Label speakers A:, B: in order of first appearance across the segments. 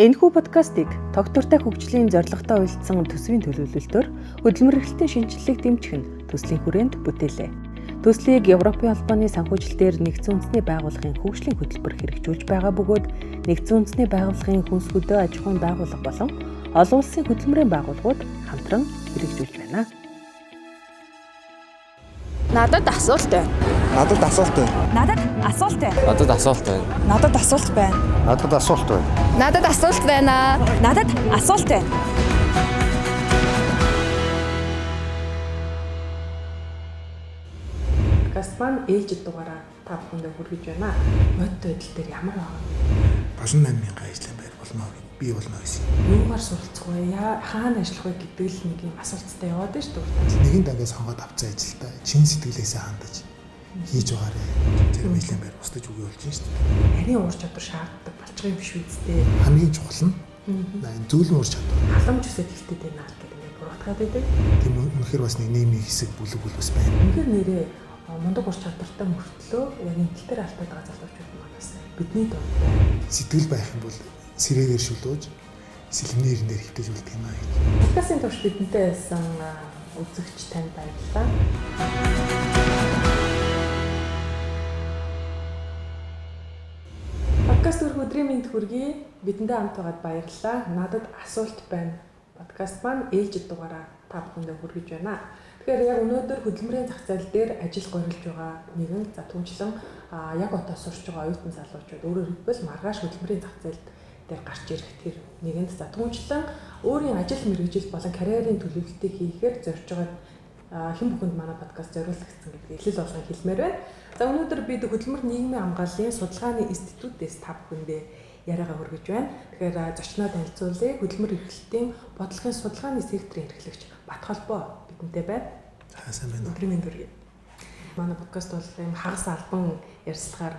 A: Энэхүү подкастыг тогтвортой хөгжлийн зорилготой үйлдсэн төсвийн төлөвлөлтөөр хөдөлмөр эрхлэлтийн шинжилгээг дэмжих нь төслийн хүрээнд бүтээлээ. Төслийг Европын албаны санхүүжилтээр нэгдсэн үндэсний байгууллагын хөгжлийн хөтөлбөр хэрэгжүүлж байгаа бөгөөд нэгдсэн үндэсний байгууллагын хүнс хөдөө аж ахуйн байгууллага болон олон улсын хөдөлмөрийн байгууллагууд хамтран хэрэгжүүлж байна.
B: Надад асуулт байна.
C: Надад асуулт байна.
B: Надад асуулт байна.
C: Надад асуулт байна.
B: Надад асуулт байна.
C: Надад асуулт байна.
B: Надад асуулт байна. Надад асуулт байна.
A: Подкаст маань ээлжид дугаараа та бүхэндээ хүргэж байна. Мод байдал дээр ямар байгаа вэ?
C: 78,000 ажлын байр болно гэж бий болно гэсэн.
A: Юугаар суралцах вэ? Хаана ажиллах вэ гэдэг л нэг юм асуулттай яваад байна шүү дээ.
C: Нэгэн дангаас сонгоод авцсан ажилдаа чин сэтгэлээсээ хандаж хийж байгаарэ. Зарим ажлын байр устж үгүй болж байна шүү дээ.
A: Нарийн ур чадвар шаарддаг болчих юм биш үсттэй.
C: Хамгийн чухал нь зөөлөн ур чадвар.
A: Халамж үсэд ихтэй байна гэдэг нь буруутгаад байдаг.
C: Тийм үнэхээр бас нэг нийгмийн хэсэг бүлэг бас байна.
A: Үнэхээр нэрээ мундаг ур чадвартай мөртлөө яг энэ тал дээр албад байгаа залуучууд манаас бидний дунд
C: Сэтгэл байх юм бол сэрээгээр шүлдөөж сэлмний ирэн дээр хөвтөж үлдэх юм аа гэж.
A: подкастын турш бидэнтэй байсан үзэгч танд баярлалаа. Подкаст өдрийн мэнд хүргэе. Бидэндээ хамт байгаад баярлалаа. Надад асуулт байна. Подкаст маань ээлжид дугаараа та бүхэндээ хүргэж байна. Тэгэхээр яг өнөөдөр хөдөлмөрийн зах зээл дээр ажил гойролж байгаа нэгэн за түнчлэн яг одоо сурч байгаа оюутан залуучууд өөрөөр хэлбэл маргааш хөдөлмөрийн зах зээл дээр гарч ирэх тэр нэгэнд за түнчлэн өөрийн ажил мэргэжил болон карьерийн төлөвлөлтийг хийхээр зорж байгаа хэн бүхэнд манай подкаст зориулагдсан гэдгийг илэл болгон хэлмээр байна. За өнөөдөр бид хөдөлмөр нийгмийн хамгааллын судалгааны институтээс та бүхэндээ яриагаа хүргэж байна. Тэгэхээр зочноо танилцуулъя. Хөдөлмөр эрхлэлтийн бодлогын судалгааны секторын эрхлэгч Бат холбоо бидэнтэй байна.
C: Сайн байна уу?
A: Өдрийн мэнд хүргэе. Манай подкаст бол юм хагас албан ярилцлагаар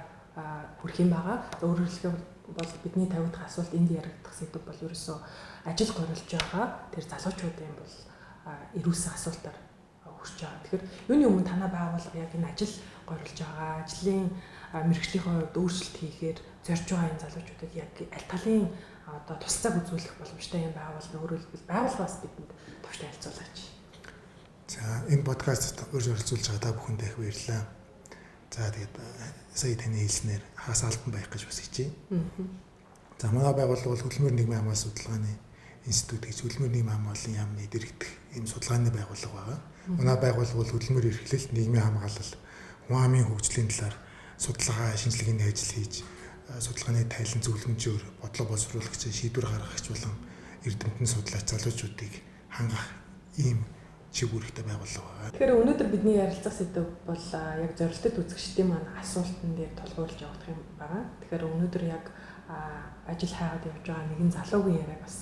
A: хүрх юм байгаа. Өөрөөр хэлбэл бол бидний тавигдах асуулт энд яригдах сэдв бол ерөөсөө ажил гойролж байгаа тэр залуучуудын бол ирүүлсэн асуултаар хүрч байгаа. Тэгэхээр юуны өмнө танай байгууллага яг энэ ажил гойролж байгаа ажлын мэргэжлийн хувьд өөрчлөлт хийхээр зорж байгаа энэ залуучуудад яг аль талын одоо тусцааг үзүүлэх боломжтой юм байгууллага өөрөөр хэлбэл байгууллагаас бидэнд товч танилцуулаач.
C: За энэ подкастт оролцуулж байгаа та бүхэндээ их баярлалаа. За тэгээд сая таны хэлснээр хагас албан байх гэж бас хичээе. За манай байгууллага бол хөдөлмөр нийгмийн хамгаалалт судалгааны институт гэж хөдөлмөр нийгмийн хамгааллын яамны дэргэдэх ийм судалгааны байгууллага байгаа. Манай байгууллага бол хөдөлмөр эрхлэлт, нийгмийн хамгаалал, хүн амын хөгжлийн талаар судалгаа, шинжилгээний ажил хийж, судалгааны тайлан зөвлөмжөөр бодлого боловсруулагч, шийдвэр гаргагч болон эрдэмтэн судлаач залуучуудыг хангах ийм чиг үүрэгтэй байгууллага байгаа.
A: Тэгэхээр өнөөдөр бидний ярилцах сэдв бол яг зорилттой үзэгчдийн маань асуултан дээр тулгуурлаж явах юм байна. Тэгэхээр өнөөдөр яг ажил хайгаад явж байгаа нэгэн залуугийн яриаг бас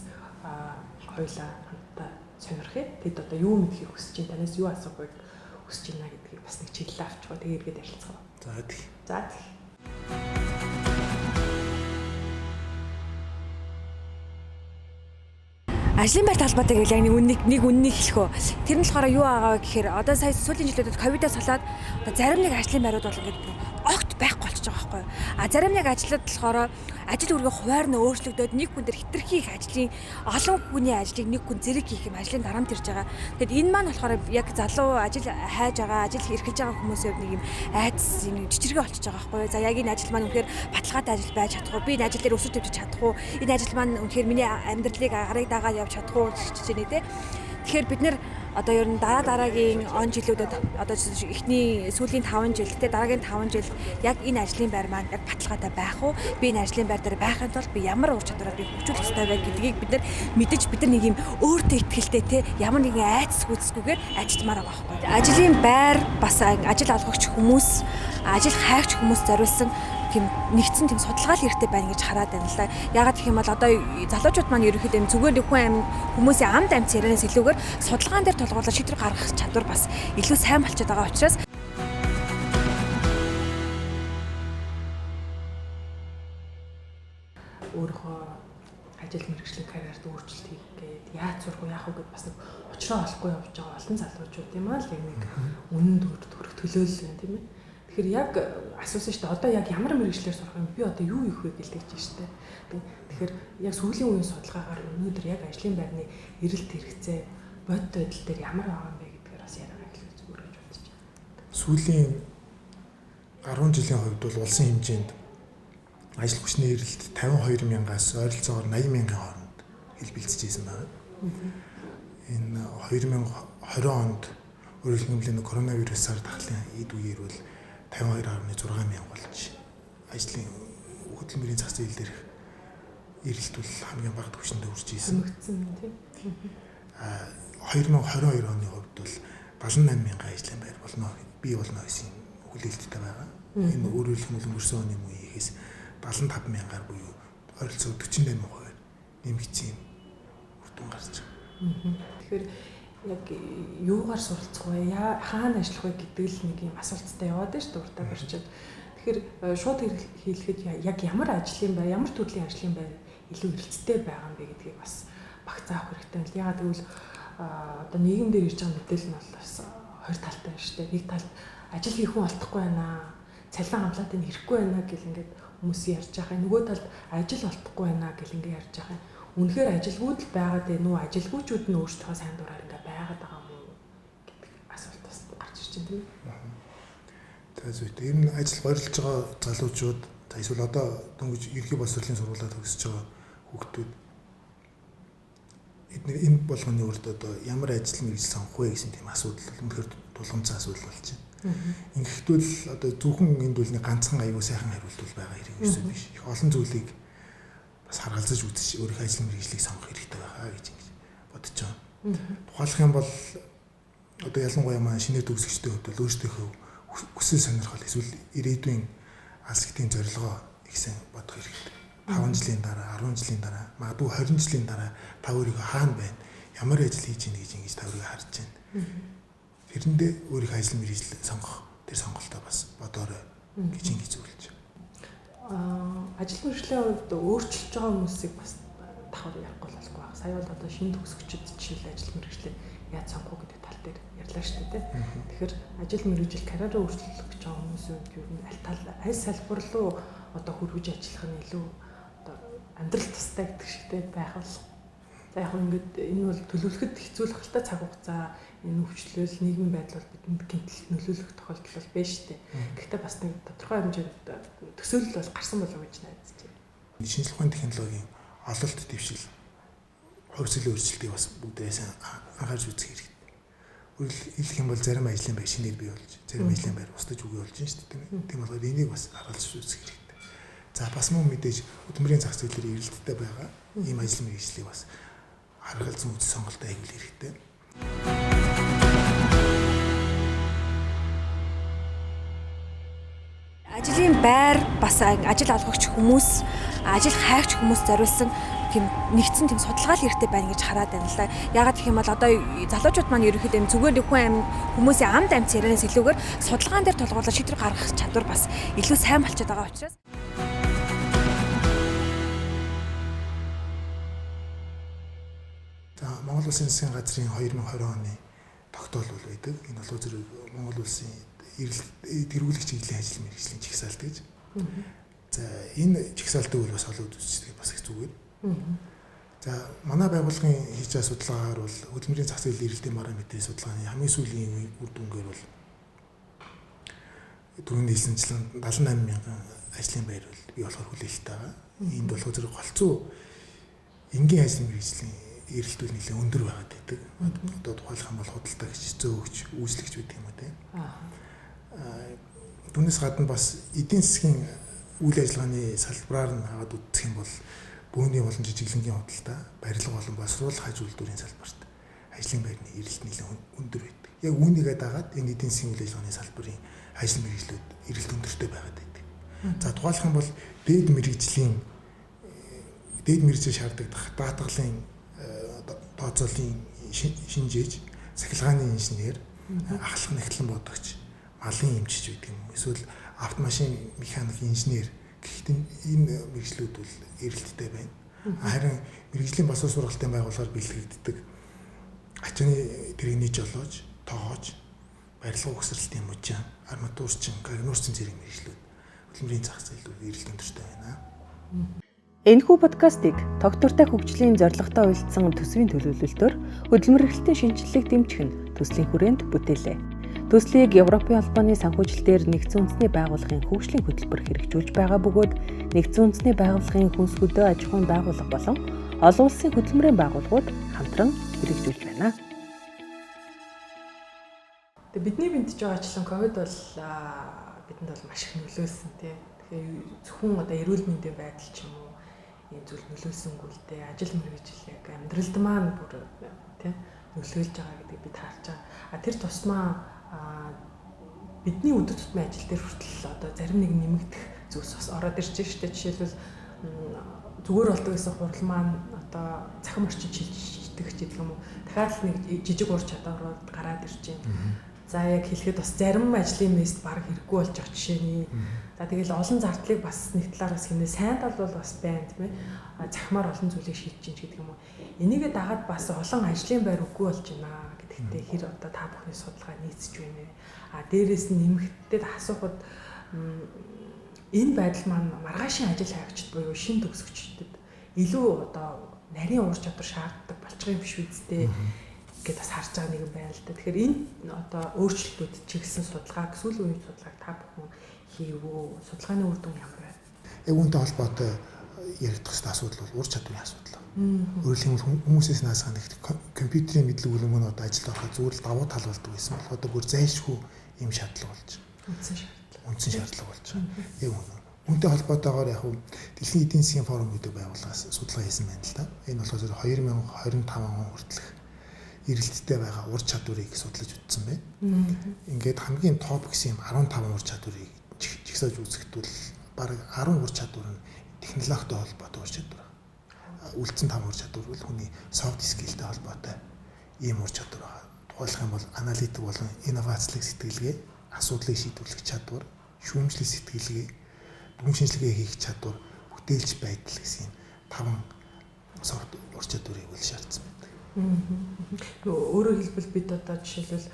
A: хоёулаа хамтдаа сонирхъя. Тэд одоо юу мэдхийг хүсэж байна, танаас юу асуухыг хүсэж байна гэдгийг бас нэг чиглэлээ авчихгаа. Тэгээ эргээд ярилцгаа.
C: За тий.
A: За тий.
B: Ажлын байр талбайтай гэвэл яг нэг үннийг хэлэх үү. Тэр нь болохоор юу байгаа вэ гэхээр одоо сая сүүлийн жилүүдэд ковидоос болоод одоо зарим нэг ажлын байрууд бол ингээд огт байхгүй болчихж байгаа байхгүй. Зарим нэг ажлууд болохоор ажил үргийн хуваар нь өөрчлөгдөөд нэг хүн дээр хитрхи их ажлын олон хүний ажлыг нэг хүн зэрэг хийх юм ажлын дарамт ирж байгаа. Тэгэд энэ маань болохоор яг залуу ажил хайж байгаа, ажил эрхэлж байгаа хүмүүсийн нэг юм айдас юм жижигрэг болчихж байгаа байхгүй. За яг энэ ажил маань үнэхээр баталгаатай ажил байж чадах уу? Би энэ ажил дээр өсөж төвч чадах уу? Энэ ажил маань үнэхээр миний амьдралыг гарыг дагаад явж чадах уу гэж хэлж байна те. Тэгэхээр бид нэр одоо ер нь дараагийн он жилүүдэд одоо эхний сүүлийн 5 жил те дараагийн 5 жил яг энэ ажлын байр маань яг баталгаатай байх уу? Би энэ ажлын байр дээр байхын тулд би ямар ур чадвараар би хөгжүүлэх ёстой вэ гэдгийг бид нар мэдэж бид нар нэг юм өөртөө ихтэй те ямар нэгэн айдас хүсгүйгээр ажилтмаар байгаа байхгүй. Ажлын байр бас ажил олгогч хүмүүс, ажил хайгч хүмүүс зориулсан тийм нэгдсэн тийм судалгаа л хэрэгтэй байна гэж хараад байна л да. Ягаад гэх юм бол одоо залуучууд маань ерөнхийдөө зүгээр хүн хүмүүсийн амд амьд ярианаас илүүгээр судалгаан дээр тулгуурлаж шийдвэр гаргах чадвар бас илүү сайн болчиход байгаа учраас
A: өөрийнхөө ажил мэргэжлийн карьерт өөрчлөлт хийх гээд яаж сурах уу яах вэ гэдээ бас нэг учраа олохгүй явж байгаа олон залуучууд юм аа л яг нэг үнэн төрөх төлөөлөл байна тийм ээ. Тэгэхээр яг асуусан шүү дээ. Одоо яг ямар мэргэжлэр сурах юм? Би одоо юу хийх вэ гэлдэж шүү дээ. Тэгэхээр яг сүүлийн үеийн судалгаагаар өнөөдөр яг ажлын байрны эрэлт хэрэгцээ бодит байдал дээр ямар байгаа юм бэ гэдгээр бас яриагаа хэлэх зүгээр гэж бодож байна.
C: Сүүлийн 10 жилийн хувьд бол улсын хэмжээнд ажил хүчний эрэлт 52,000-аас ойролцоогоор 80,000-ийн хооронд хэлбэлцэж байна. Энэ 2020 онд өөрөөр хэлбэл коронавирусаар дахлын эд үеэр бол 52.6 мянган болж ажлын хөдөлмөрийн зах зээл дээрх эрэлт бол хамгийн бага түвшинд хүрч ирсэн. 2022 оны хувьд бол 78 мянган ажлын байр бий болно гэсэн хүлээлттэй байгаа. Энэ өөрөөр хэлбэл өнгөрсөн оны үеийнхээс 75 мянгаар буюу ойролцоогоор 48% нэмэгдсэн үр дүн гарч байгаа.
A: Тэгэхээр яг юугаар суралцах вэ? Хаана ажиллах вэ гэдэг л нэг юм асуулттай яваад байна шүү дээ уртаа барьчаад. Тэгэхээр шууд хэлэхэд яг ямар ажлын байр, ямар төрлийн ажлын байр илүү эрэлттэй байгаа юм бэ гэдгийг бас багцаах хэрэгтэй л. Ягаад гэвэл одоо нийгэм дээр ирж байгаа мэдээлэл нь бол бас хоёр талтай байна шүү дээ. Нэг талд ажил хийх хүн олдохгүй байна. Цалин хамлаад энэ хэрэггүй байна гэл ингээд хүмүүс ярьж байгаа. Нөгөө талд ажил олдохгүй байна гэл ингээд ярьж байгаа. Үнэхээр ажилгүйд л байгаад байна уу? Ажилгүйчүүд нь өөрсдөө сайн дураар ингээд байгаад байгаа юм уу гэдэг асуулт бас гарч ирж байна тийм.
C: Тэгээ зүйтэй. Ер нь ажил горилж байгаа залуучууд эсвэл одоо дөнгөж ерхий боловсролын сургуулиуд төгсөж байгаа хүүхдүүд энэ болгоны үрд одоо ямар ажил мэргэжил сонгох вэ гэсэн тийм асуудал үнэхээр тулгамдсан асуудал болж байна. Ингэхдээ л одоо зөвхөн энд үлний ганцхан аюул сайхан хариулт бол байгаа хэрэг ерөөсөө биш. Их олон зүйлийг бас харгалзаж үзэж өөрийнхөө ажил мэргэжлийг сонгох хэрэгтэй байгаа гэж бодож байна. Тухайлах юм бол одоо ялангуяа маань шинээр төгсөгчдийн хувьд бол өөрсдийнхөө хүсэл сонирхол эсвэл ирээдүйн алсгтын зорилгоо ихсэн бодох хэрэгтэй. 5 жилийн дараа, 10 жилийн дараа, магадгүй 20 жилийн дараа та өөрийгөө хаана байна? Ямар ажил хийж ийн гэж ингэж та өөрийгөө харж байна. Тэрэндээ өөрийнхөө ажил мэргэжил сонгох тэр сонголтоо бас бодоорой гэж ингэж зөвлөж байна.
A: Ажил мэргэжлийн хувьд өөрчлөж байгаа хүмүүсийг бас давхар ярихгүй болохгүй байна. Сая бол одоо шинэ төгсөгчид жишээл ажил мэргэжлээ яаж сонгох гэдэг тал дээр ярьлаа шүү дээ. Тэгэхээр ажил мэргэжил карьераа өөрчлөх гэж байгаа хүмүүсүүд юу н аль салбар руу одоо хөрвж ажиллах нь илүү одоо амьдрал тустай гэдэг шигтэй байх бол за яг ингээд энэ бол төлөвлөхөд хэцүүлэх л та цаг хугацаа энэ өвчлөл нийгмийн байдал бол бидэнд гэмтэл нөлөөлөх тохиолдол бол байна шүү дээ. Гэхдээ бас нэг тодорхой хэмжээнд төсөөлөл бол гарсан болов уу гэж найдаж байна.
C: Шинжлэх ухааны технологийн ололт дэвшил хувьсгалын өөрчлөлтийг бас бүгдээс анхаарч үзэх хэрэгтэй. Хэлэх юм бол зарим ажлын байр шинээр бий болж, зарим ажлын байр устж үгүй болж байна шүү дээ. Тийм болохоор энийг бас харгалж үзэх хэрэгтэй. За бас мөн мэдээж хөдөлмөрийн зах зээлээр эрэлттэй байгаа ийм ажил мэргэжлийг бас харгалзан үзэх сонголтоо хийх хэрэгтэй.
B: Ажлын байр бас ажил олгогч хүмүүс, ажил хайгч хүмүүс зориулсан тийм нэгдсэн тийм судалгаа л хэрэгтэй байна гэж хараад байна л да. Ягаад гэх юм бол одоо залуучууд маань ерөнхийдөө зүгээр хүн хүмүүсийн амд амьд ярианаас илүүгээр судалгаан дээр тулгуурлаж шийдвэр гаргах чадвар бас илүү сайн болчиход байгаа учраас
C: Монгол Улсын засгийн газрын 2020 оны тогтоол байдаг. Энэ бол зөв Монгол Улсын тэргүүлэх чиглэлийн ажил мэргэжлийн чагсаалт гэж. За энэ чагсаалтыг бол бас олоод үздэг бас их зүгээр. За манай байгууллагын хийж байгаа судалгаагаар бол хөдөлмөрийн зах зээл эрэлтийн бараа мэдээ судалгааны хамгийн сүүлийн үр дүнгээр бол түрүүний хэлсэнчлэн 78 мянган ажлын байр бол бий болохоор хүлээлттэй байгаа. Энд болохоор зэрэг голцоо энгийн ажил мэргэжлийн эрэлт үйл нэлээд өндөр байгаад байдаг. Одоо тухайлах юм бол худалдаагч, зөөгч, үйлчлэгч гэдэг юм уу те. Түүнээс гадна бас эдийн засгийн үйл ажиллагааны салбараар нь хаад үзэх юм бол бөөний болон жижиглэнгийн худалдаа, барилга болон боловсруулах хаж үйлдвэрийн салбарт ажлын байрны эрэлт нэлээд өндөр байдаг. Яг үүнийгээ дагаад энэ эдийн засгийн үйл ажиллагааны салбарын ажил мэргэжлүүд эрэлт өндөртэй байгаад байдаг. За тухайлах юм бол дээд мэргэжил шаарддаг даатгалын тооцоолын шинжээч, сахилгааны инженер, ахлах нэгтлэн бодогч, малын эмчиж гэдэг юм. Эсвэл автомашин механик инженер гэхдээ энэ мэргэжлүүд бол эрэлттэй байна. Харин мэргэжлийн боловсрол сургалтын байгууллагаар бэлтгэгддэг ачааны тэрэгний жолооч, тоогооч, барилга угсралтын мужийн, арматурчин, гагнуурчин зэрэг мэргэжлүүд хөдөлмөрийн зах зээлд эрэлт өндөртэй байна.
D: Энэхүү подкастыг тогтвортой хөгжлийн зорилготой үйлдсэн төсвийн төлөвлөлтөөр хөдөлмөр эрхлэлтийн шинжилгээг дэмжих нь төслийн хүрээнд бүтээлээ. Төслийг Европын албаны санхүүжилтээр Нэгдсэн үндэсний байгууллагын хөгжлийн хөтөлбөр хэрэгжүүлж байгаа бөгөөд Нэгдсэн үндэсний байгууллагын хүнс хөдөө аж ахуйн байгууллага болон олон улсын хөдөлмөрийн байгууллагууд хамтран хэрэгжүүлж байна.
A: Тэгээ бидний бэнтэж байгаа ачлан ковид бол бидэнд бол маш их нөлөөлсөн тий. Тэгэхээр зөвхөн одоо эрүүл мэндийн байдал ч юм уу ийм зүйл нөлөөлсөнгүй л дээ. Ажил мэргэжил яг амьдралд маань бүр тий нөлөөлж байгаа гэдгийг бид харж байгаа. Тэр тусмаа бидний өдөр тутмын ажил дээр хүртэл одоо зарим нэг нэмэгдэх зүйлс бас ороод ирж байна шүү дээ. Жишээлбэл зүгээр болдог гэсэн хурал маань одоо цахим орчин шилждэг гэдэг юм уу. Дахиад л нэг жижиг ур чадварууд гараад ирж байна. За яг хэлэхэд бас зарим ажлын мест баг хэрэггүй болж байгаа жишээний. За тэгэл олон зардлыг бас нэг талаар бас хийнэ. Сайн тал бол бас байна тийм ээ. Захимаар олон зүйлийг шийдэж чинь гэдэг юм уу. Энийгээ дагаад бас олон ажлын байр үгүй болж байна гэдэгтээ хэр одоо та бүхний судалгаа нийцэж байна. Дээрээс нь нэмэгдээд асуухад энэ байдал маань маргаашийн ажил хайгчд буюу шин төгсөгчдөд илүү одоо нарийн ур чадвар шаарддаг болчих юм биш үсттэй гэдээ бас харж байгаа нэг юм байна л да. Тэгэхээр энэ одоо өөрчлөлтүүд чиглэсэн судалгааг сүүлийн үеийн судалгааг та бүхэн хийвөө судалгааны үр дүн ямар байна?
C: Яг үүнтэй холбоотой яригдах хэвээр асуудал бол ур чадварын асуудал. Өөрөөр хэлбэл хүмүүсээс наасаа нэг компьютерийн мэдлэг үлэмж нь одоо ажилд ороход зүгээр л давуу тал болдог байсан бол одоо бүр зайлшгүй юм шаардлага болж байна. Үндсэн шаардлага болж байгаа. Яг үнэ. Үүнтэй холбоотойгоор яг Дэлхийн эдийн засгийн форум гэдэг байгууллагаас судалгаа хийсэн байна л да. Энэ болохоор 2025 он хүртэлх эрэлттэй байгаа ур чадварыг судлаж үзсэн байна. Ингээд хамгийн топ гэсэн юм 15 ур чадварыг жигсааж үзэхдээ баг 10 ур чадвар нь технологитой холбоотой ур чадвар. Үлдсэн 5 ур чадвар бол хүний soft skill-тэй холбоотой ийм ур чадвар байгаа. Тухайлах юм бол аналитик болон инновацлог сэтгэлгээ, асуудлыг шийдвэрлэх чадвар, шүүмжлэх сэтгэлгээ, бүхэн шинжилгээ хийх чадвар, бүтээлч байдал гэсэн 5 soft ур чадварыг үл шаардсан байна.
A: Өөрөөр хэлбэл бид одоо жишээлбэл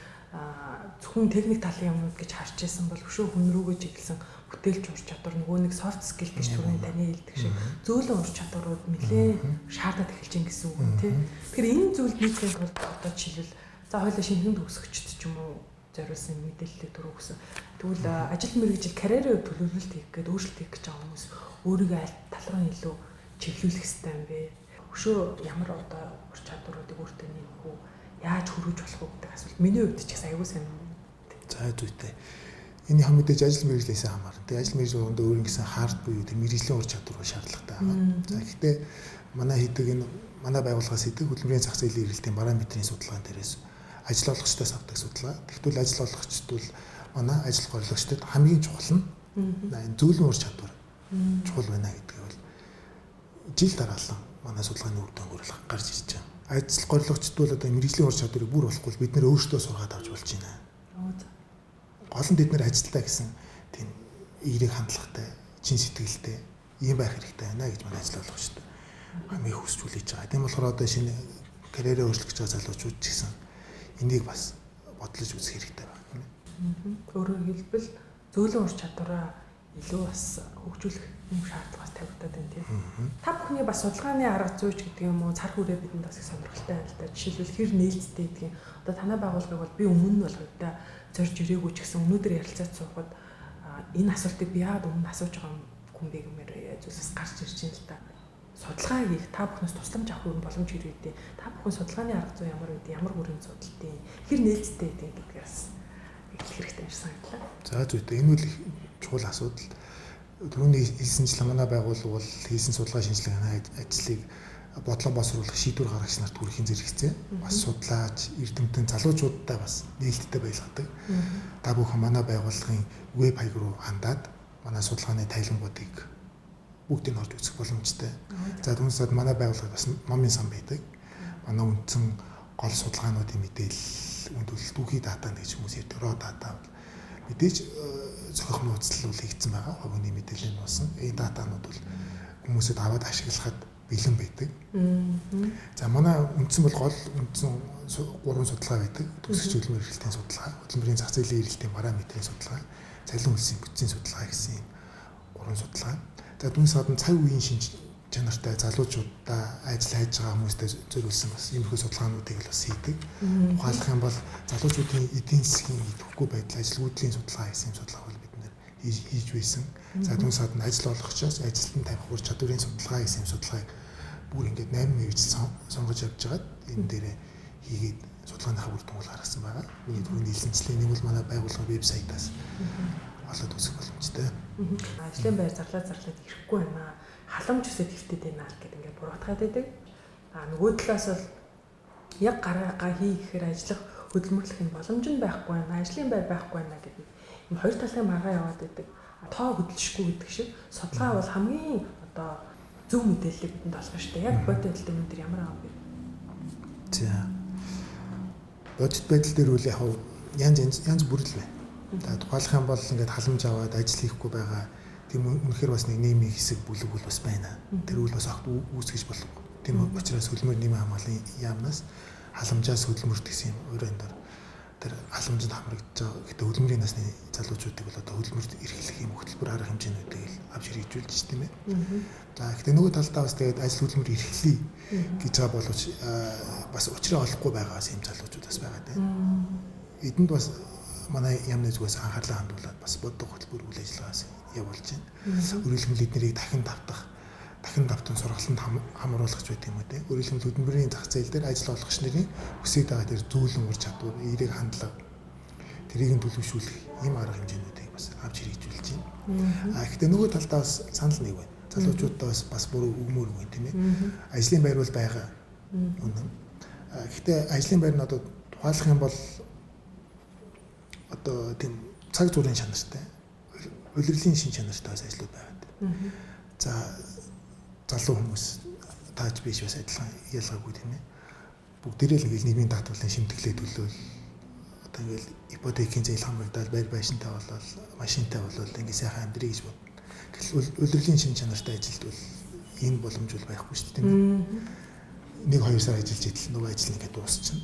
A: зөвхөн техник талын юмнууд гэж харж байсан бол өшөө хүн рүүгээ чиглэсэн бүтээлч ур чадвар нөгөө нэг soft skill гэж түрүүний таны хэлдэг шиг зөөлөн ур чадварууд нэлээд шаардаад эхэлж байгаа гэсэн үг юм тий. Тэгэхээр энэ зүйлд нийцэх тулд одоо жишээлбэл за хоёулаа шинхэн төгсөгчд ч юм уу зориулсан мэдээлэлээ түрүү өгсөн. Тэгвэл ажил мэргэжил карьерийн төлөвлөлт хийх гээд өөрчлөлт хийх гэж байгаа хүмүүс өөрийгөө аль тал руу илүү чиглүүлэх хэрэгтэй юм бэ? Өшөө ямар одоо ур чадваруудыг өөртөө нэмэх үү? Яаж хөрвүүлж болох вэ гэдэг асуулт миний хувьд ч гэсэн аягүй сайн юм.
C: За зүйтэй. Энэ хэм мэдээж ажил мэргэжлээс хамаарна. Тэгээ ажил мэргэжил өндөө өөр ингэсэн хард буюу тэг мэргэжлийн ур чадвар шаардлагатай байгаа. За гэхдээ манай хийдэг энэ манай байгууллагаас хийдэг хөдөлмөрийн зах зээлийн эрэлтийн параметрийн судалгаан дээрээс ажил олгогчдоос авдаг судалгаа. Тэгвэл ажил олгогчд бол манай ажил гориглогчдод хамгийн чухал нь энэ зөөлөн ур чадвар чухал байна гэдгийг бол жил дараалан манай судалгааны үр дүнгээр гарч ирж байгаа. Ажил гориглогчд бол одоо мэргэжлийн ур чадварыг бүр болохгүй бид нэр өөрсдөө сургаад авч болж байна. Гол нь бид нэр ажилтаа гэсэн тийм эерэг хандлагатай, чин сэтгэлтэй ийм байх хэрэгтэй байна гэж манай ажил олгогчд хамгийн хүсч хүлээж байгаа. Тийм болохоор одоо шинэ карьерээ өөрчлөх гэж байгаа залуучууд ч гэсэн энийг бас бодлож үзэх хэрэгтэй байна.
A: Өөрөөр хэлбэл зөөлөн ур чадвараа илүү бас хөгжүүлэх юм шаардлагаас тавигдаад байна тийм. Та бүхний бас судалгааны арга зүйч гэдэг юм уу цар хүрээ бидэнд бас их сонирхолтой байна л да. Жишээлбэл хэр нээлттэй гэдгийг одоо танай байгууллагыг бол би өмнө нь бол хувьдаа зорж ирээгүй ч гэсэн өнөөдөр ярилцаад суухад энэ асуултыг би яагаад өмнө асууж байгаа юм бэ гэмээр зүйлс гарч ирж байна л да. Судалгаа хийх та бүхнээс тусламж авах боломж хэрэг үү? Та бүхэн судалгааны арга зүй ямар үү? Ямар бүрийн судалтын хэр нээлттэй гэдэг гэдгээс хэлэх хэрэгтэй юм шиг санагдлаа.
C: За зүйтэй энэ үл чухал асуудал. Түрүүний хэлсэнчлэн манай байгууллага бол хийсэн судалгаа шинжилгээний ажлыг бодлон боловсруулах шийдвэр гаргагч нарт хүргэхийн зэрэгцээ. Бас судлаач, эрдэмтэн залуучуудтай бас нээлттэй байлгадаг. Та бүхэн манай байгууллагын веб хаяг руу хандаад манай судалгааны тайлбаруудыг бүгдийг орж үзэх боломжтой. За түүнээс манай байгууллагад бас номын сан байдаг. Манай үндсэн гол судалгаануудын мэдээлэл үндүүлэлт түүхий дата гэж хүмүүс ярьдаг. Raw data мэдээж зохиох нууцлал хийгдсэн байгаа. Хувийн мэдээлэл нь болсон. Энэ датанууд бол хүмүүсэд аваад ашиглахад бэлэн байдаг. За манай үндсэн бол гол үндсэн 3 судалгаа байдаг. Төгсөгч хөдөлмөр эрхлэлтийн судалгаа, хөдөлмөрийн зах зээлийн эрхлэлтийн параметрийн судалгаа, цалин хөлсийн бүтцийн судалгаа гэсэн 3 судалгаа. За түүнээс гадна цаг үеийн шинж чанартай залуучуудаа ажил хайж байгаа хүмүүстэй зориулсан бас иймэрхүү судалгаануудыг бас хийдэг. Ухаалах юм бол залуучуудын эдийн засгийн идэвхгүй байдал ажилгүйдлийн судалгаа гэсэн судалгаа бол бид нэр хийж байсан. За түүнээс гадна ажил олгогчоос ажилтан тавих ур чадварын судалгаа гэсэн судалгааг бүр ингээд 8 мэргэжил сонгож явж байгаад энэ дээрээ хийгээд судалгааны үр дүнг гаргасан байгаа. Миний түрүүний хэлсэнчлэн нэг бол манай байгууллагын вебсайтаас олоод үзэх боломжтой.
A: Ажлын байр зарлаад ирэхгүй байна. Халамж өсөд ихтэй байна гэдэг ингээд буруутгаад байдаг. Нөгөө талаас бол яг гараагаа хий гэхээр ажиллах хөдөлмөрлөх юм боломж нь байхгүй байна. Ажлын байр байхгүй байна гэдэг юм хоёр талын маргаа яваад байдаг. Тоо хөдөлшгүй гэдэг шиг судалгаа бол хамгийн одоо зөв мэдээлэл бидэнд олгох шүү дээ. Яг бодит байдал дээр өндөр ямар аа вэ?
C: За. Бодит байдал дээр үл яг янз бүр л байна. За тухайлах юм бол ингээд халамж аваад ажил хийхгүй байгаа тийм үнэхээр бас нэг нийгмийн хэсэг бүлэг бол бас байна. Тэр үл бас огт үүсгэж болох. Тийм учраас хөдөлмөр нийгмийн хамгааллын яамнаас халамжаас хөдөлмөрт гэсэн өрөөнд тэр халамжинд хамрагдж байгаа. Гэтэ хөдөлмөрийн насны залуучуудыг бол одоо хөдөлмөрт эрхлэх юм хөтөлбөр арга хэмжээнүүдийг л авч хэрэгжүүлж байна тийм ээ. За гэтэ нөгөө талдаа бас тэгээд ажил хөдөлмөр эрхлэе гэж байгаа боловч бас учраа олохгүй байгаа юм залуучууд бас байгаа тийм. Эдэнд бас манай яамны зүгээс анхаарлаа хандуулаад бас боддог хөтөлбөр үйл ажиллагаас явуулж байна. Өргөлмөл эднэрийг дахин давтан сургалтанд хамруулах байдаг юм уу те. Өргөлмөл хөдөлмөрийн зах зээл дээр ажил олгогч нарын хүсэж байгаа тэр зөөлөн ур чадвар, эерэг хандлага тэрийг төлөвшүүлэх ийм арга хэмжээнүүдийг бас авч хэрэгжүүлж байна. Гэхдээ нөгөө талдаа бас санал нэг байна. Залуучуудаа бас буруу өгмөр үгүй тийм ээ. Ажлын байр бол байгаа. Үнэн. Гэхдээ ажлын байр нь одоо тухайлах юм бол одоо тийм цаг зургийн чанартай, улирлын шин чанартай бас ажлууд байгаа. За залуу хүмүүс тааж биш бас адилхан ялгаагүй тийм ээ. Бүгдээрээ л ингээл нийгмийн даатгалын шимтгэлээ төлөөл одоо ингээл ипотекийн зээл хамрагдаад байр байшинтай болол машинтай болол ингээл сайхан амьдрий гэж бодно. Гэтэл улирлын шин чанартай ажилд бол энэ боломж бол байхгүй шүү дээ тийм ээ. 1-2 сар ажиллаж идэл нөгөө ажил ингээд дуусчихна.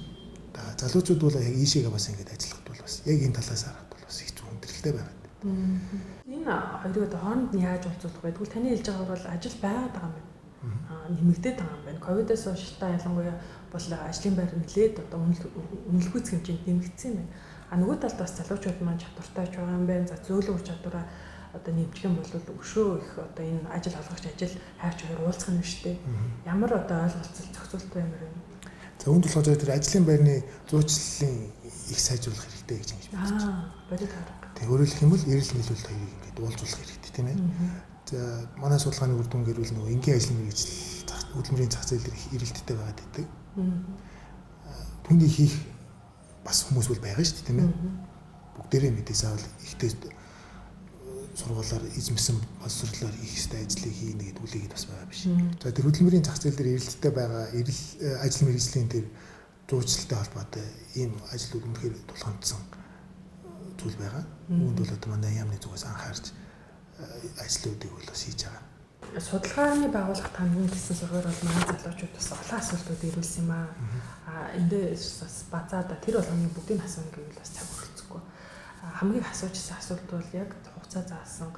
C: Залуучууд бол яг ийшээгээ бас ингээд ажиллахад бол бас яг энэ талаас харахад бол бас хэцүү хүндрэлтэй байна.
A: Энэ хоёрыг одоо хооронд нь яаж уулзуулах вэ? Тэгвэл таны хэлж байгаагаар бол ажил байгаад байгаа юм байна. Нэмэгдээд байгаа юм байна. Ковидээс хойш та ялангуяа бол ажлын байр нэлээд одоо үнэлгүйц хэмжээнд нэмэгдсэн юм байна. Нөгөө талд бас залуучууд маань чадвартай ч байгаа юм байна. За зөөлөн ур чадвараа одоо нэмжих юм бол өшөө их одоо энэ ажил олгогч ажил хайвч хоёр уулзах юм шүү дээ. Ямар одоо ойлголцол зохицуулт баймаар байна.
C: За үүнд болохоор тэр ажлын байрны зуучлалын их сайжруулах хэрэгтэй гэж ингэж байна.
A: Бодит харах.
C: Тэг өөрөөр хэлэх юм бол эрэл нийлүүлэлт хоёрыг ингээд уулзуулах хэрэгтэй тийм ээ. За манай судалгааны үр дүн гэрүүл нөгөө энгийн ажлын мэргэжил хөдөлмөрийн зах зээл их эрэлттэй байгаад байдаг. Түүнийг хийх бас хүмүүс бол байгаа шүү дээ тийм ээ. Бүгдээрээ мэдээ заавал ихтэй сургуулаар эзэмсэн боловсруулалтаар хийх ёстой ажлыг хийнэ гэдэг үлээгээд бас байгаа биш. За тэр хөдөлмөрийн зах зээл дээр эрэлттэй байгаа ажил мэргэжлийн тэр зуучилтай холбоотой ийм ажил үнэхээр тулгамдсан зүйл байгаа. Үүнд бол одоо манай яамны зүгээс анхаарч ажлуудыг бол бас хийж байгаа.
A: Судалгааны байгууллага таны гэсэн сургаар бол манай залуучууд бас олон асуултууд ирүүлсэн юм аа. Эндээс бас базаад тэр болгоны бүгдийг асууна гэвэл бас цаг хүрэлцэхгүй. Хамгийн асуужсан асуулт бол яг хугацаа заасан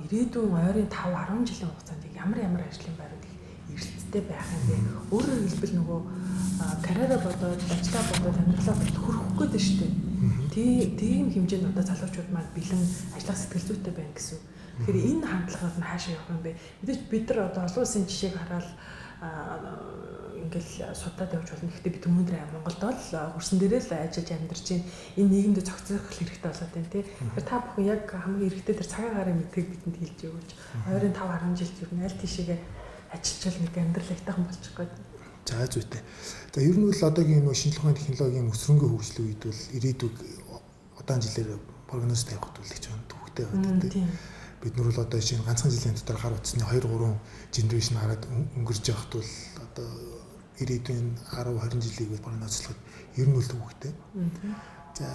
A: ирээдүйн ойрын 5-10 жилийн хугацаанд ямар ажлын байрууд эрэлттэй байх юм бэ? Өөрөөр хэлбэл нөгөө карьераа бодоод, ажлаа бодоод, амьдралаа бодоод хөрөх гээд шүү дээ. Тийм хэмжээнд одоо залуучууд маань бэлэн ажиллах сэтгэл зүйтэй байна гэсэн. Тэгэхээр энэ хандлагаас нь хаашаа явах юм бэ? Мэдээж бид нар одоо олон улсын жишээг хараад ингээл судалаад явж болно. Гэхдээ бид өнөөдөр Монголд бол хөрсөн дээрээ л ажиллаж амьдарч байна. Энэ нийгэмд зохицох хэрэгтэй болоод байна тий. Тэгэхээр та бүхэн яг хамгийн хэрэгтэй тэр цагаан гарын мэдээг бидэнд хэлж өгөөч. 25-10 жилд юу нэг аль тийшээгээ ажиллаж нэг амьдрал айтайхан болчих гээд.
C: За зүйтэй. За ер нь бол одоогийн нөө шинжилгээ ухааны технологийн өсрөнгөө хөгжлийн үед бол ирээдүйг удаан жилээр прогноз тавихд бол их төвхтэй байдаг. Бид нар бол одоо шинэ ганцхан жилийн дотор гар утасны 2-3 генерашн хараад өнгөрж явахд бол одоо ирээдүйн 10-20 жилийг прогнозлоход ер нь л төвхтэй. За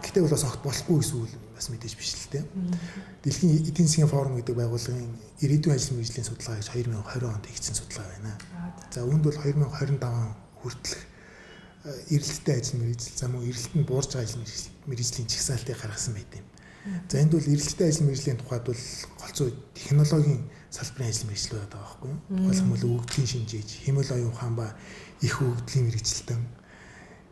C: гэхдээ бол бас огт болохгүй гэсэн үг бас мэдээж биш л дээ. Дэлхийн эдийн засгийн форум гэдэг байгууллагын ирээдүйн ажил мэргэжлийн судалгаа гэж 2020 онд хийгдсэн судалгаа байна. За үүнд бол 2025 хүртэлх эрэлттэй ажил мэргэжил за мөн эрэлтэнд буурж байгаа ажил мэргэжлийн чагсаалтыг гаргасан байт юм. За энд бол эрэлттэй ажил мэргэжлийн тухайд бол голцоо технологийн салбарын ажил мэргэжил байдаг байхгүй юу? Тухайлбал өгөгдлийн шинжээж, хэмэл оюун ухаан ба их өгөгдлийн мэргэжилтэн,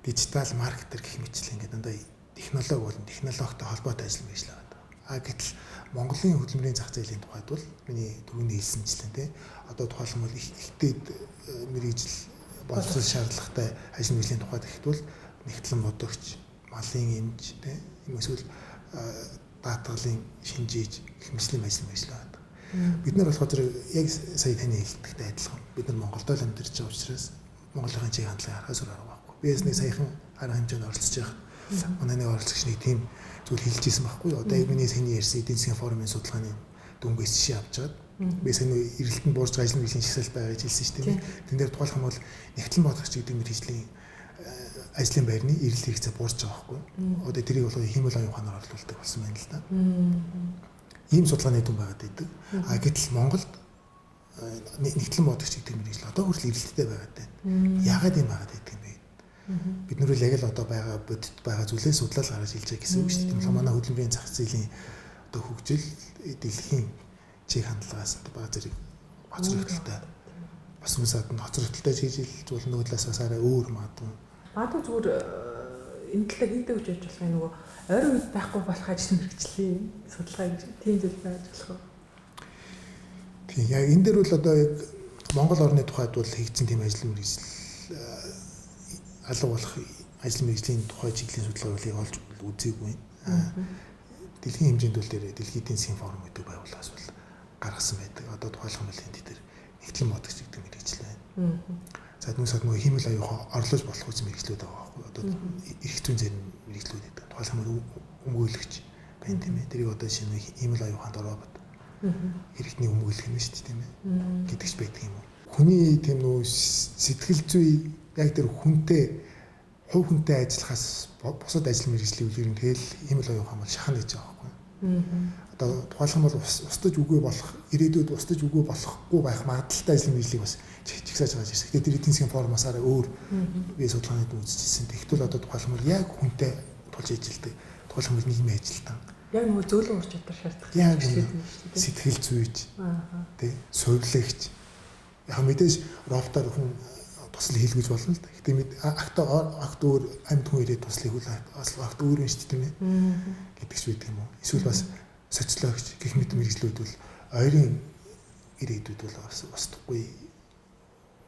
C: дижитал маркетер гэх мэтчлэн ингээд дандаа технологи болон технологитой холбоотой ажил мэргэжил байдаг. Гэтэл Монголын хөдөлмөрийн зах зээлийн тухайд бол миний түрүүний хэлсэнчлэн тий одоо тухайлбал ихтэй мэргэжил боловсрол шаардлагатай ажил мэргэжлийн тухайд ихэд бол нэгтлэн бодогч, малын эмч тий эсвэл даатгалын шинжээж гэх мэтлийн ажил мэргэжил байдаг. Бид нар болохоор яг сая таны хэлдэгтэй адилхан. Бид нар Монголд л амьдарч байгаа учраас Монголын чиг хандлагыг харахаас өөр арга байхгүй. Би ясны саяхан арга хэмжээнд оролцож байгаа. Манай нэг оролцогч нэг тийм зүйл хэлж ирсэн байхгүй. Одоо яг миний саяны ярьсан эдийн засгийн форумын судалгааны дүнгээс жишээ авч чад. Би саяны эрэлтэнд буурж байгаа ажил мэргэжлийн чагсаалт байгаа гэж хэлсэн шүү дээ. Тэн дээр тухайлах юм бол нэгтлэн бодогч гэдэг мэргэжлийн ажлын байрны эрэлт хэрэгцээ буурж байгаа байхгүй. Одоо тэрийг бол хэмэл оюун ухаанаар орлуулдаг болсон байна л да. Ийм судалгааны дүн байгаад байдаг. Гэтэл Монголд нэгтлэн бодогч гэдэг мэргэжил одоо хүртэл эрэлттэй байгаад байна. Яагаад ийм байгаад байдаг юм бэ? Бид нар л яг л одоо байгаа бодит байгаа зүйлээ судлаад гаргаж хэлж байгаа гэсэн үг шүү дээ. Манай хөдөлмөрийн зах зээлийн одоо хөгжил дэлхийн чиг хандлагаас бага зэрэг хоцрогдолтой. Бас хүмүүсад нь хоцрогдолтой чиглэлж бол нөгөө талаас бас арай өөр магадгүй.
A: Магадгүй зүгээр энэ талаар хийдэг гэж бодож байгаа нөгөө ойрын үед байхгүй болох ажил мэргэжлийн судалгаа гэж тийм зүйл байж болох уу?
C: Тийм яг энэ дээр бол одоо яг Монгол орны тухайд бол хийгдсэн тийм ажил мэргэжил алга болох ажил мэргэжлийн тухай чиглэлийн судалгааг олж үзээгүй. Дэлхийн хэмжээнд бол дээр дэлхийн эдийн засгийн форум гэдэг байгууллагаас бол гаргасан байдаг. Одоо тухайлах юм бол энэ дээр нэгтлэн бодогч гэдэг мэргэжил байна. За түүнээс нөгөө хэмэл аюухан орлож болох үс мэргэжлүүд байгаа байхгүй. Одоо эрх зүйн зарим мэргэжлүүд байдаг. Тухайлах юм бол өмгөөлөгч байна тийм ээ. Тэрийг одоо шинэ хэмэл аюуханд ороод эрхтний өмгөөлөх юм шүү дээ тийм ээ. Гэдэгч байдаг юм уу? Хүний тийм нөгөө сэтгэл зүй яг тэр хүнтэй хувь хүнтэй ажиллахаас бусад ажил мэргэжлийн үеэр тэгэл хэмэл аюухан бол шахна гэж байгаа байхгүй. Одоо тухайлах юм бол устдаж үгүй болох ирээдүйд устдаж үгүй болохгүй байх магадaltaй ажил мэргэжлийг бас чигсааж байгаа юм шиг. Тэгэхээр тэр эдийн засгийн форумаас арай өөр би судалгааны дүн үзчихсэн. Тэгвэл одоо тухайлах юм бол яг хүнтэй тулж ажилладаг. Тухайлах юм бол нийгмийн ажилтан.
A: Яг нөгөө зөөлөн ур чадвар шаарддаг.
C: Яг сэтгэл зүйч. Тэ сувилагч. Яг мэдээж роботоор хүн туслал хийлгэж болно л да. Гэтэ акт өөр амьд хүн ирээд туслах хөл акт өөр юм шүү дээ тийм ээ. Гэдэгч байдаг юм уу? Эсвэл бас социологч гэх мэт мэргэжлүүд бол ойрын ирээдүйд бол устдахгүй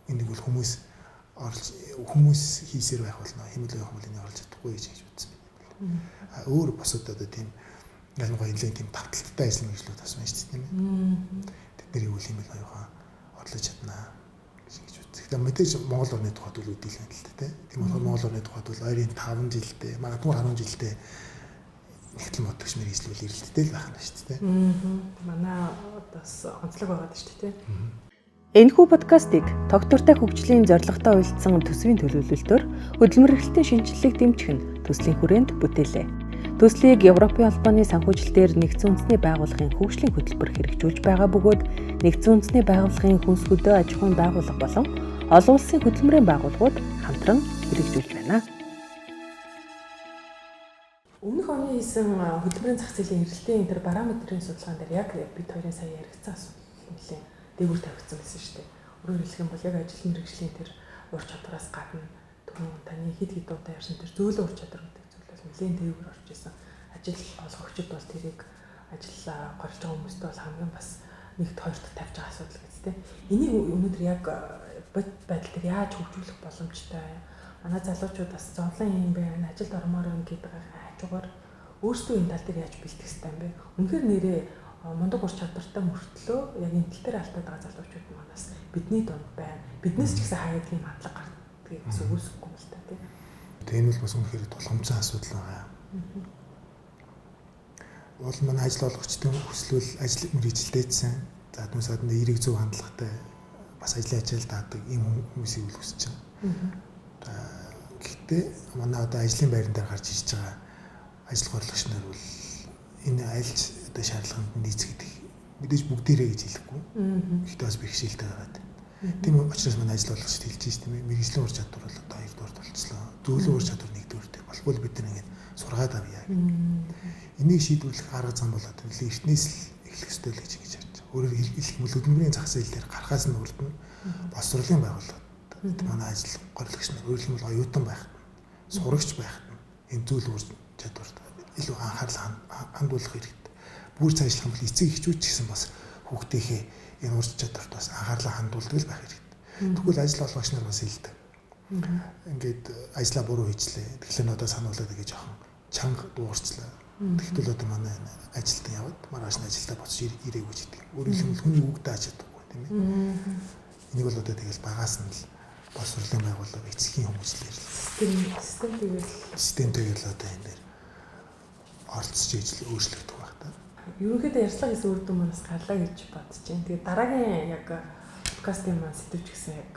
C: энийг бол хүмүүс хийсээр байх болно. Хэмэл байх бол энийг орлож чадахгүй гэж үзсэн байна. Өөр босод одоо тийм ялангуяа нэлээд тийм тавталттай ажил мэргэжлүүд бас байна шүү дээ тийм ээ. Тэдний үйл хэмэл аюухан орлож чаднаа гэж үзсэн. Тэгэхээр мэдээж Монгол орны тухайд бол үдийлэн л дээ тийм. Тэгэхээр Монгол орны тухайд бол ойрын 5 жилдээ магадгүй 10 жилдээ нэгтлэн бодогч мэргэжил бол эрэлттэй л байх нь шүү дээ.
A: Манай бас онцлог байгаад шүү дээ.
D: Энэхүү подкастыг тогтвортой хөгжлийн зорилготой үйлдсэн төсвийн төлөвлөлтөөр хөдөлмөр эрхлэлтийн шинжилгээг дэмжих нь төслийн хүрээнд бүтээлээ. Төслийг Европын албаны санхүүжилтээр нэгдсэн үндэсний байгууллагын хөгжлийн хөтөлбөр хэрэгжүүлж байгаа бөгөөд нэгдсэн үндэсний байгууллагын хүнс хөдөө аж ахуйн байгууллага болон олон улсын хөдөлмөрийн байгууллагууд хамтран хэрэгжүүлж байна.
A: Өмнөх оны хийсэн хөдөлмөрийн зах зээлийн эрэлтийн тэр параметрийн судалгаан дээр яг бид хоёрын сая яригдсан асуудал нэлээд дээгүүр тавигдсан гэсэн шүү дээ. Өөрөөр хэлэх юм бол яг ажил мэргэжлийн тэр ур чадвараас гадна түрүүн таны хэд удаа ярьсан тэр зөөлөн ур чадвар гэдэг зүйл бол нэлээд дээгүүр орж исэн. Ажил олгогчид бол тэрийг ажил горилж байгаа хүмүүст бол хамгийн бас нэгд хоёрт тавьж байгаа асуудал гэдэг тийм. Энийг өнөөдөр яг бод байдал дээр яаж хөгжүүлэх боломжтой? Манай залуучууд бас зовлон юм байна, ажилд ормоор юм гэдэг хажуугаар өөрсдөө энэ тал дээр яаж бэлтгэх хэрэгтэй юм бэ? Үнэхээр нэрээ мундаг ур чадвартай мөртлөө яг энэ тал дээр алдаад байгаа залуучууд манаас бидний дунд байна. Биднээс ч гэсэн хаяад ийм хадлага гардгийг бас үүсэхгүй юм л та тийм.
C: Тэгээ энэ бол бас үнэхээр тулгамдсан асуудал байгаа. Бол манай ажил олгогчдын хүслэл ажил мэргэжилтэйсэн. За түүнээс гадна эерэг зөв хандлагатай бас ажлын ачаал даадаг ийм хүмүүсийг үл хүсэж байна. Гэхдээ манай одоо ажлын байран дээр гарч ирж байгаа ажил горлогч нар бол энэ айлч одоо шаардлаганд нийцэх мэдээж бүгдээрээ гэж хэлэхгүй. Гэхдээ бас бэрхшээлтэй байгаа. Тийм учраас манай ажил болгочд хэлж байна тийм ээ. Мэргэжлийн ур чадвар бол одоо 2 дуурт болчихлоо. Зөвлөлийн ур чадвар 1 дуурт. Болохгүй бид нар ингээд сургаад авъя. Энийг шийдвэрлэх арга зам бол одоо эртнээс л эхлэх ёстой л гэж харж байна. Өөрөөр хэлбэл хөдөлмөрийн зах зээл дээр гарахаас нь урд нь боловсролын байгууллагууд манай ажил горлогч нар өөрөлдөн бол оюутан байхад сурагч байхад энэ зүйл ур чадварт илүү анхаарал хандуулах хэрэгтэй. Бүр цаашлах юм бол эцэг эхчүүд ч гэсэн бас хүүхдийнхээ энэ ур чадварт бас анхаарлаа хандуулдаг л байх хэрэгтэй. Тэгвэл ажил олгогч нар бас хэлдэг. Ингээд ажлаа буруу хийчлээ. Тэгэхээр одоо сануулаад гэж жоохон чанга дуурчлаа. Тэгтэл одоо манай ажилтан яваад маргааш нь ажилдаа буцаж ирээгүй ч гэдэг. Өөрөөр хэлбэл хүний үг дааж чадахгүй тийм ээ. Энийг бол одоо тэгэл багаас нь л боловсролын байгууллага эцгийн хүмүүжлэр систем тэгэл одоо энэ дээр оролцож ижил өөрчлөгдөх байх та.
A: Ерөнхийдөө ярьцлага гэсэн үр дүн манаас гарлаа гэж бодож байна. Тэгээд дараагийн яг подкастын маань сэтвч гэсэн яг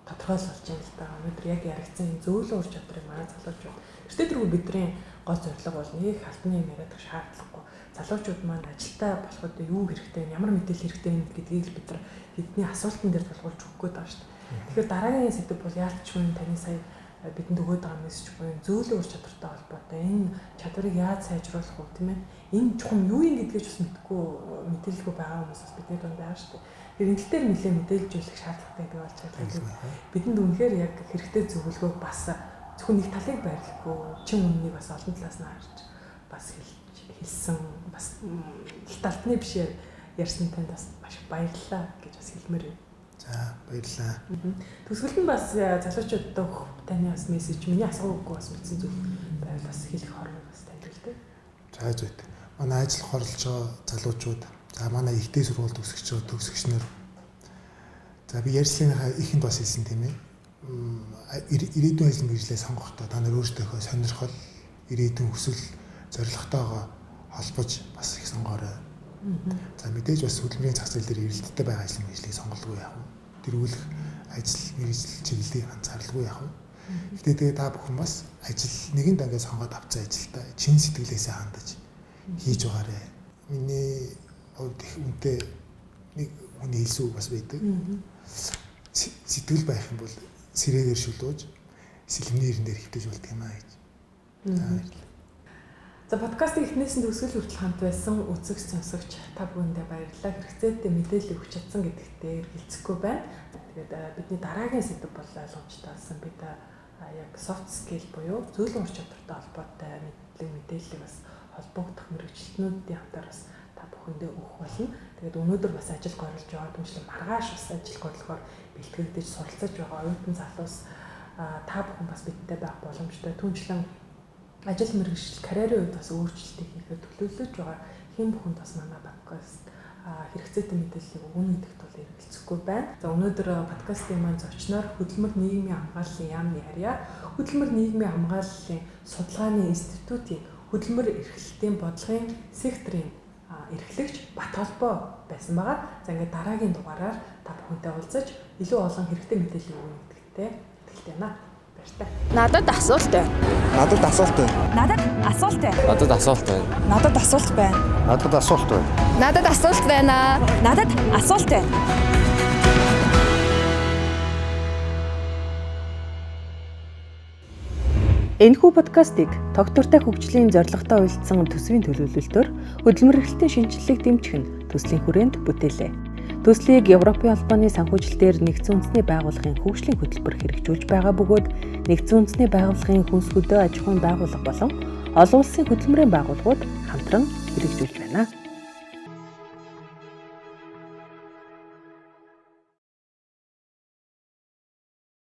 A: тодорхойлж болж байна л да. Өнөөдөр яг яригдсан энэ зөвлөн ур чадрыг манай залуучууд эртээ тэргүй бидний гол зорилго бол нэг халтны юм яриад шаардлагагүй. Залуучууд маань ажилтаа болоход юу хэрэгтэй, ямар мэдээлэл хэрэгтэй юм гэдгийг л бид нар бидний асуултан дээр тулгуурлаж өгөх гээд байгаа шүү дээ. Тэгэхээр дараагийн сэдв бол яалтчгүй таны сая бидэнд өгөөд байгаа мессеж буюу зөвлөн ур чадвартай холбоотой энэ чадварыг яаж сайжруулах вэ тийм ээ? Энэ чухам юу юм гэдгийг ч бас мэдээлэлгүй байгаа хүмүүс бас бидний дунд байгаа шүү дээ. Тэгэхээр энэ дээр нэлээд мэдээлжүүлэх шаардлагатай гэдэг болж байгаа. Бидэнд үнэхээр яг хэрэгтэй зөвлөгөөг бас зөвхөн нэг талыг байрлахгүй чин үннийг бас олон талаас нь харж бас хэлсэн бас талтны биш ярьсан танд бас маш баярлалаа гэж бас хэлмээр байна.
C: За баярлалаа.
A: Төсвөлд нь бас залуучуудад өгөх таны бас мессеж миний асуугаагүй бас мэдсэн зүйл байвал бас хэлэх хорвол бас танилцуулъя.
C: За зүйт. Манай ажил хорлож байгаа залуучууд, за манай ихтэй сургуульд төгсөж байгаа төгсөгч нар. За би ярьслынхаа ихэнд бас хэлсэн тийм ээ. Ирээдүйн ажил мэргэжлээ сонгохдоо та нар өөрсдөө сонирхол, ирээдүйн хүсэл, зорилготойгоо холбож бас их сонгоорой. За мэдээж бас хөдөлмөрийн зах зээл дээр эрэлттэй байгаа ажил мэргэжлийг сонголгүй яах вэ? Тэргүүлэх ажил мэргэжил чиглэлийг анзаарлгүй яах вэ? Гэхдээ тэгээ та бүхэн бас ажил нэгэн дангаас сонгоод авсан ажилдаа чин сэтгэлээсээ хандаж хийж байгаарэ. Миний хувьд их үнэтэй нэг хүний хэлсэн үг бас байдаг. Сэтгэл байх юм бол сэрээгээр шүлгөөж сэлмний ирнээр хөвтөж болт юм аа гэж.
A: За подкастын эхнээс нь төгсгөл хүртэл хамт байсан үзэгч сонсогч та бүхэндээ баярлалаа. Хэрэгцээтэй мэдээлэл өгч чадсан гэдэгтээ хэлцэхгүй байна. Тэгээд бидний дараагийн сэдв бол ойлгомжтой болсон. Бид яг soft skill буюу зөвлөн ур чадвартай холбоотой мэдээллийг бас холбогдох мэргэжилтнүүдийн хамтаар бас та бүхэндээ өгөх болно. Тэгээд өнөөдөр бас ажил горлож байгаа түншлэн маргааш бас ажил горлохоор бэлтгэгдэж суралцаж байгаа оюутан залуус та бүхэн бас бидтэй байх боломжтой. Түншлэн ажил мэргэжил карьерийн үед бас өөрчлөлтийг хийхэд төлөвлөж байгаа хэн бүхэнд бас манай подкаст хэрэгцээтэй мэдээллийг өгнө гэдэгт бол эргэлзэхгүй байна. За өнөөдөр подкастын маань зочноор хөдөлмөр нийгмийн хамгааллын яамны харьяа, хөдөлмөр нийгмийн хамгааллын судалгааны институтийн хөдөлмөр эрхлэлтийн бодлогын секторын эрхлэгч Батхолбоо байсан байгаа. За ингээд дараагийн дугаараар та бүхэнтэй уулзаж илүү олон хэрэгтэй мэдээлэл өгнө гэдэгтээ итгэлтэй байна.
B: Надад асуулт байна.
E: Надад асуулт байна.
B: Надад асуулт байна.
E: Надад асуулт байна.
B: Надад асуулт байна.
E: Надад асуулт байна.
B: Надад асуулт байна. Надад асуулт байна.
D: Энэхүү подкастыг тогтвортой хөгжлийн зорилготой үйлдсэн төсвийн төлөвлөлтөөр хөдөлмөр эрхлэлтийн шинжилгээг дэмжих нь төслийн хүрээнд бүтээлээ. Төслийг Европын албаны санхүүжилтээр Нэгдсэн үндэсний байгууллагын хөгжлийн хөтөлбөр хэрэгжүүлж байгаа бөгөөд Нэгдсэн үндэсний байгууллагын хүнс хөдөө аж ахуйн байгууллага болон олон улсын хөдөлмөрийн байгууллагууд хамтран хэрэгжүүлж байна.